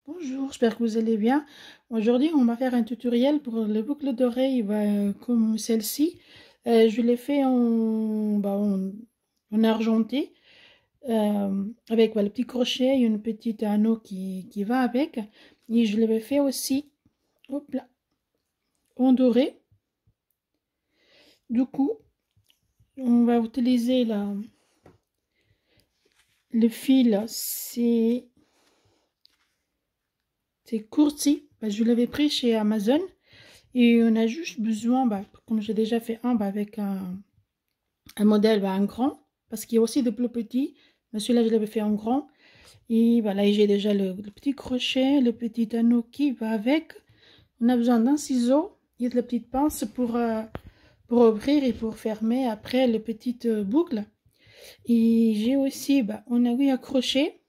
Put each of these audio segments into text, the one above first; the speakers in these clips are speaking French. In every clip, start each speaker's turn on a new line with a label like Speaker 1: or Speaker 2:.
Speaker 1: Bonjour, j'espère que vous allez bien. Aujourd'hui, on va faire un tutoriel pour les boucles d'oreilles comme celle-ci. Je l'ai fait en argenté avec le petit crochet et une petite anneau qui va avec. Et je l'avais fait aussi hop là, en doré. Du coup, on va utiliser le fil, c'est Courti. Je l'avais pris chez Amazon. Et on a juste besoin, comme j'ai déjà fait avec un modèle un grand, parce qu'il y a aussi de plus petits, mais celui-là je l'avais fait en grand. Et voilà, j'ai déjà le petit crochet, le petit anneau qui va avec. On a besoin d'un ciseau et de la petite pince pour ouvrir et pour fermer après les petites boucles. Et j'ai aussi, on a eu un crochet,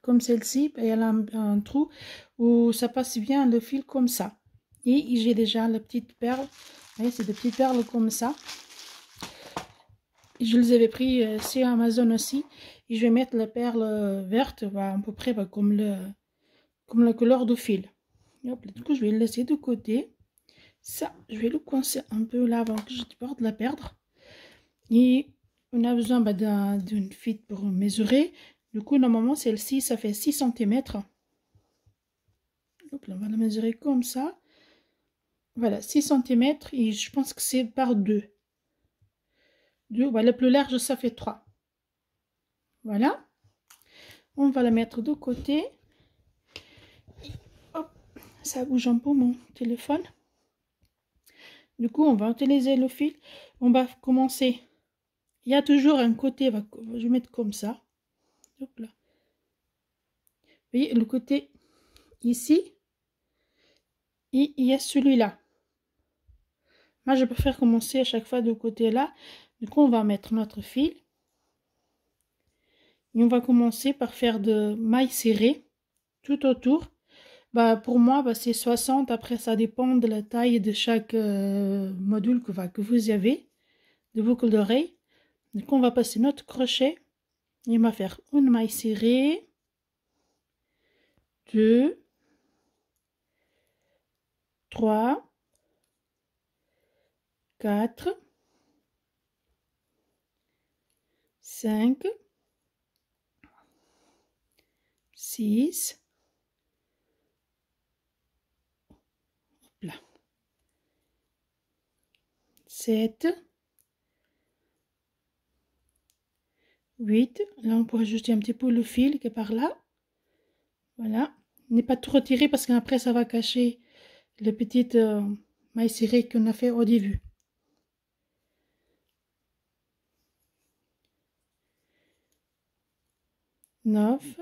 Speaker 1: comme celle-ci, et elle a un trou où ça passe bien le fil comme ça. Et j'ai déjà la petite perle. Oui, c'est des petites perles comme ça. Je les avais pris sur Amazon aussi. Et je vais mettre la perle verte à peu près comme la couleur du fil. Hop, du coup, je vais le laisser de côté. Ça, je vais le coincer un peu là avant que je porte la perdre. Et on a besoin d'une fille pour mesurer. Du coup, normalement, celle-ci, ça fait 6 cm. Hop, là, on va la mesurer comme ça. Voilà, 6 cm et je pense que c'est par 2. Le plus large, ça fait 3. Voilà. On va la mettre de côté. Hop, ça bouge un peu mon téléphone. Du coup, on va utiliser le fil. On va commencer. Il y a toujours un côté, je vais mettre comme ça. Hop là. Vous voyez, le côté ici. Et il y a celui-là. Moi, je préfère commencer à chaque fois de côté là. Du coup, on va mettre notre fil. Et on va commencer par faire de mailles serrées tout autour. Pour moi, c'est 60. Après, ça dépend de la taille de chaque module que vous avez de boucle d'oreille. Donc, on va passer notre crochet et on va faire une maille serrée, 2, 3, 4, 5, 6, là, 7, 8. Là, on peut ajuster un petit peu le fil qui est par là. Voilà. Ne pas trop retirer parce qu'après, ça va cacher les petites mailles serrées qu'on a fait au début. 9,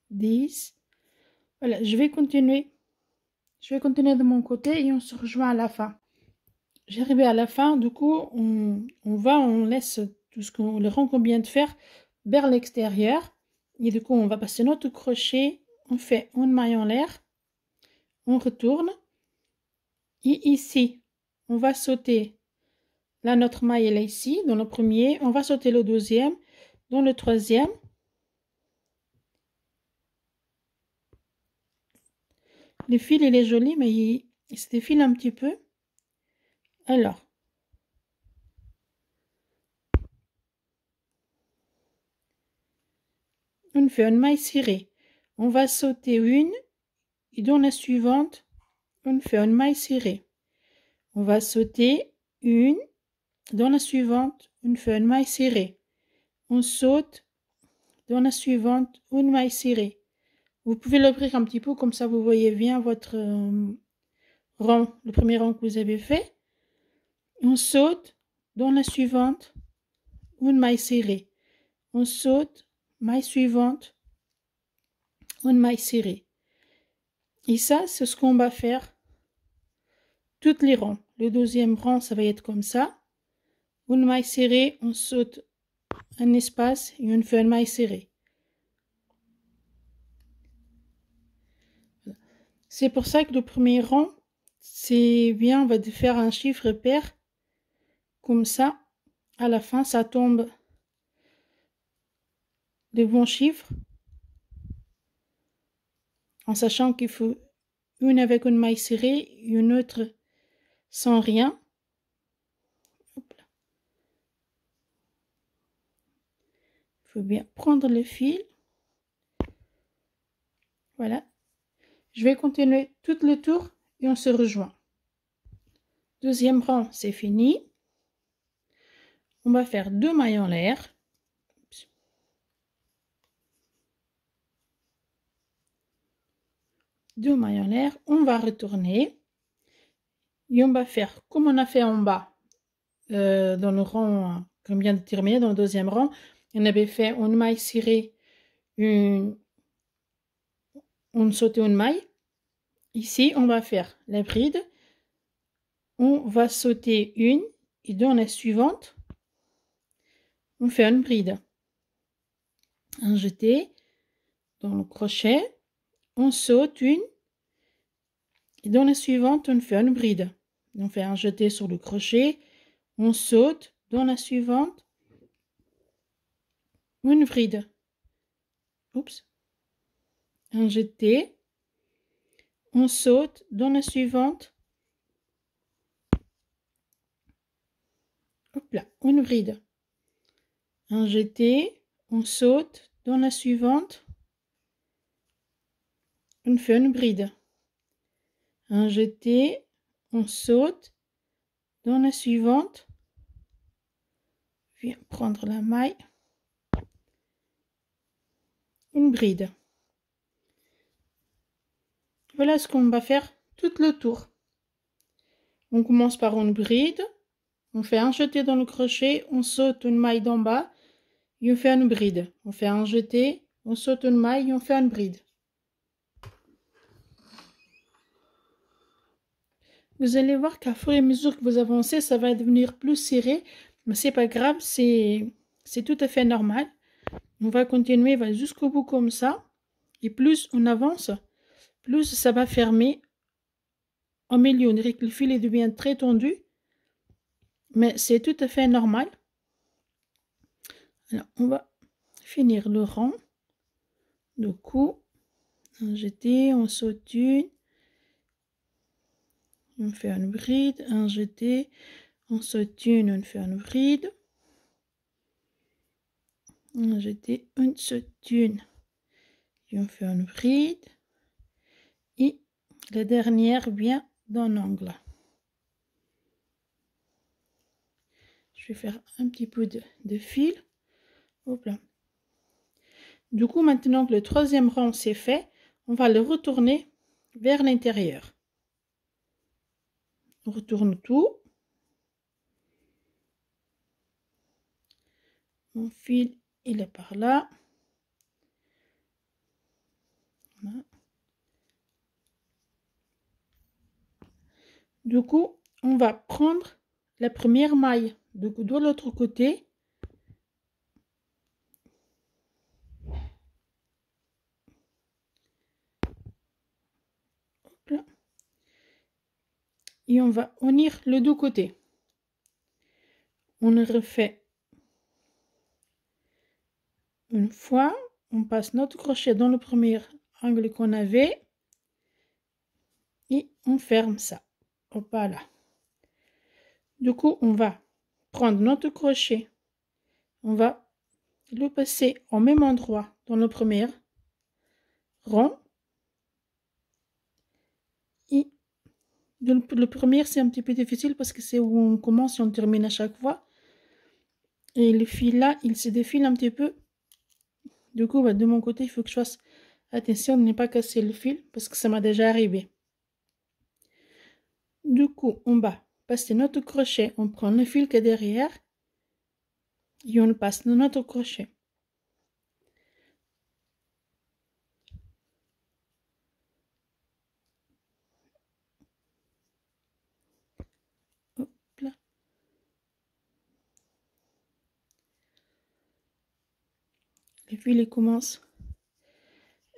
Speaker 1: 10. Voilà, je vais continuer. Je vais continuer de mon côté et on se rejoint à la fin. J'arrive à la fin, du coup, on laisse tout ce le rang qu'on vient de faire vers l'extérieur. Et du coup, on va passer notre crochet, on fait une maille en l'air, on retourne. Et ici, on va sauter. Là, notre maille, elle est ici, dans le premier. On va sauter le deuxième, dans le troisième. Le fil, il est joli, mais il se défile un petit peu. Alors, on fait une maille serrée. On va sauter une et dans la suivante, on fait une maille serrée. On va sauter une, dans la suivante, on fait une maille serrée. On saute, dans la suivante, une maille serrée. Vous pouvez l'ouvrir un petit peu, comme ça vous voyez bien votre rang, le premier rang que vous avez fait. On saute, dans la suivante, une maille serrée. On saute, maille suivante, une maille serrée. Et ça, c'est ce qu'on va faire toutes les rangs. Le deuxième rang, ça va être comme ça. Une maille serrée, on saute un espace et on fait une maille serrée. C'est pour ça que le premier rang, c'est bien, on va faire un chiffre pair. Comme ça, à la fin, ça tombe les bons chiffres, en sachant qu'il faut une avec une maille serrée, une autre sans rien. Hop là. Il faut bien prendre le fil. Voilà. Je vais continuer tout le tour et on se rejoint. Deuxième rang, c'est fini. On va faire 2 mailles en l'air. 2 mailles en l'air. On va retourner. Et on va faire comme on a fait en bas. Dans le rang qu'on vient de terminer, dans le deuxième rang. On avait fait une maille serrée, on sautait une maille. Ici, on va faire la bride. On va sauter une et dans la suivante, on fait une bride. Un jeté dans le crochet, on saute une et dans la suivante, on fait une bride. On fait un jeté sur le crochet, on saute dans la suivante, une bride. Oups. Un jeté, on saute dans la suivante. Hop là, une bride. Un jeté, on saute dans la suivante. On fait une bride. Un jeté, on saute dans la suivante. Viens prendre la maille. Une bride. Voilà ce qu'on va faire tout le tour. On commence par une bride. On fait un jeté dans le crochet, on saute une maille d'en bas et on fait une bride. On fait un jeté, on saute une maille et on fait une bride. Vous allez voir qu'à fur et à mesure que vous avancez, ça va devenir plus serré, mais c'est pas grave, c'est tout à fait normal. On va continuer jusqu'au bout comme ça, et plus on avance, plus ça va fermer au milieu. On dirait que le fil devient très tendu, mais c'est tout à fait normal. Alors, on va finir le rang. Du coup, un jeté, on saute une, on fait une bride, un jeté, on saute une, on fait une bride, un jeté, on saute une, et on fait une bride, et la dernière bien dans l'angle. Je vais faire un petit peu de fil. Hop là. Du coup, maintenant que le troisième rang c'est fait, on va le retourner vers l'intérieur. On retourne tout. Mon fil, il est par là. Voilà. Du coup, on va prendre la première maille de l'autre côté. Hop là. Et on va unir les deux côtés. On refait une fois. On passe notre crochet dans le premier angle qu'on avait. Et on ferme ça. Hop là. Du coup, on va prendre notre crochet. On va le passer au même endroit dans le premier rang. Et le premier, c'est un petit peu difficile parce que c'est où on commence et on termine à chaque fois. Et le fil là, il se défile un petit peu. Du coup, de mon côté, il faut que je fasse attention de ne pas casser le fil parce que ça m'a déjà arrivé. Du coup, on va passer notre crochet, on prend le fil qui est derrière et on le passe dans notre crochet. Hop là. Le fil il commence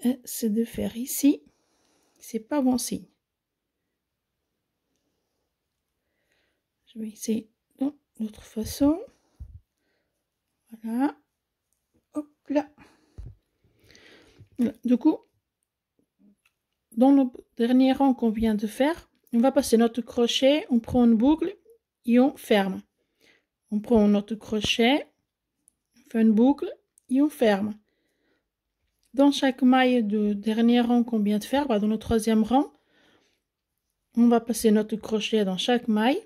Speaker 1: à se défaire ici. C'est pas bon signe. Je vais essayer d'une autre façon. Voilà. Hop là. Du coup, dans le dernier rang qu'on vient de faire, on va passer notre crochet, on prend une boucle et on ferme. On prend notre crochet, on fait une boucle et on ferme. Dans chaque maille du dernier rang qu'on vient de faire, dans le troisième rang, on va passer notre crochet dans chaque maille.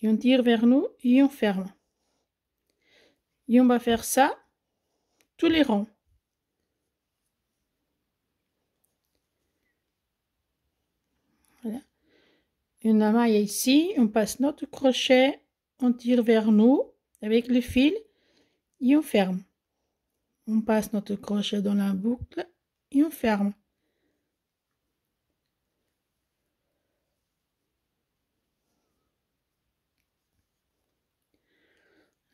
Speaker 1: Et on tire vers nous et on ferme. Et on va faire ça tous les rangs. Voilà. Une maille ici, on passe notre crochet, on tire vers nous avec le fil et on ferme. On passe notre crochet dans la boucle et on ferme.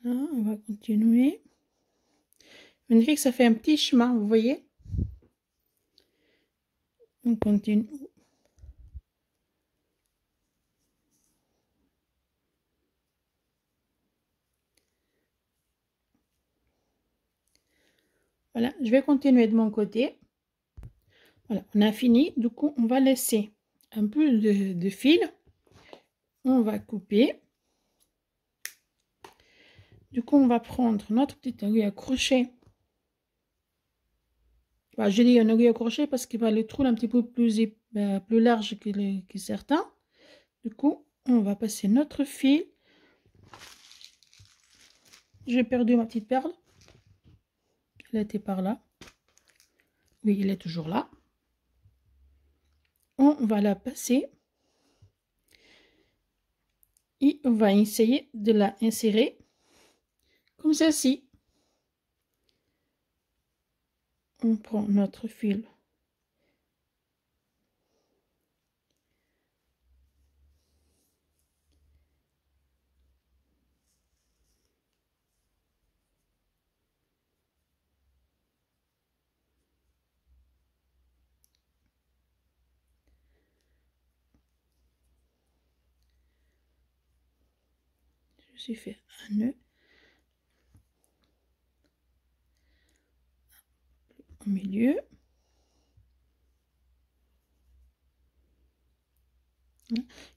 Speaker 1: Là, on va continuer. On dirait que ça fait un petit chemin, vous voyez. On continue. Voilà, je vais continuer de mon côté. Voilà, on a fini. Du coup, on va laisser un peu de fil. On va couper. Du coup, on va prendre notre petite aiguille à crochet. Je dis une aiguille à crochet parce qu'il va le trou un petit peu plus large que certains. Du coup, on va passer notre fil. J'ai perdu ma petite perle. Elle était par là. Oui, il est toujours là. On va la passer. Et on va essayer de la insérer comme ceci. On prend notre fil. Je suis fait un nœud au milieu.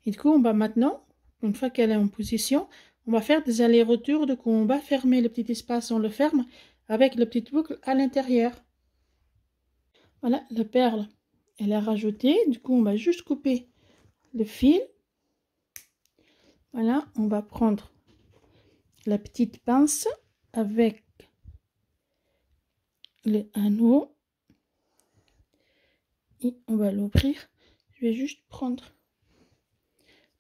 Speaker 1: Et du coup, on va maintenant, une fois qu'elle est en position, on va faire des allers-retours. Du coup, on va fermer le petit espace, on le ferme avec la petite boucle à l'intérieur. Voilà, la perle, elle est rajoutée. Du coup, on va juste couper le fil. Voilà, on va prendre la petite pince avec le anneau et on va l'ouvrir. Je vais juste prendre.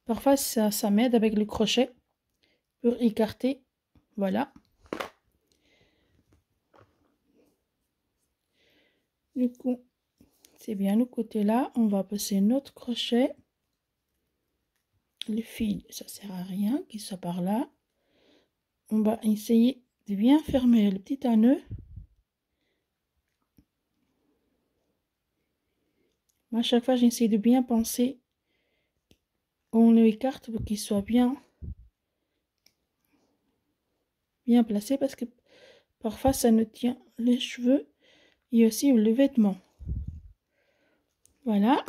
Speaker 1: Parfois, ça m'aide avec le crochet pour écarter. Voilà. Du coup, c'est bien le côté là. On va passer notre crochet. Le fil, ça sert à rien qu'il soit par là. On va essayer de bien fermer le petit anneau. Moi, à chaque fois, j'essaie de bien penser. On le écarte pour qu'il soit bien placé parce que parfois ça nous tient les cheveux et aussi le vêtement. Voilà.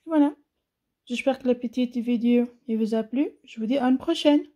Speaker 1: Voilà. J'espère que la petite vidéo vous a plu. Je vous dis à une prochaine.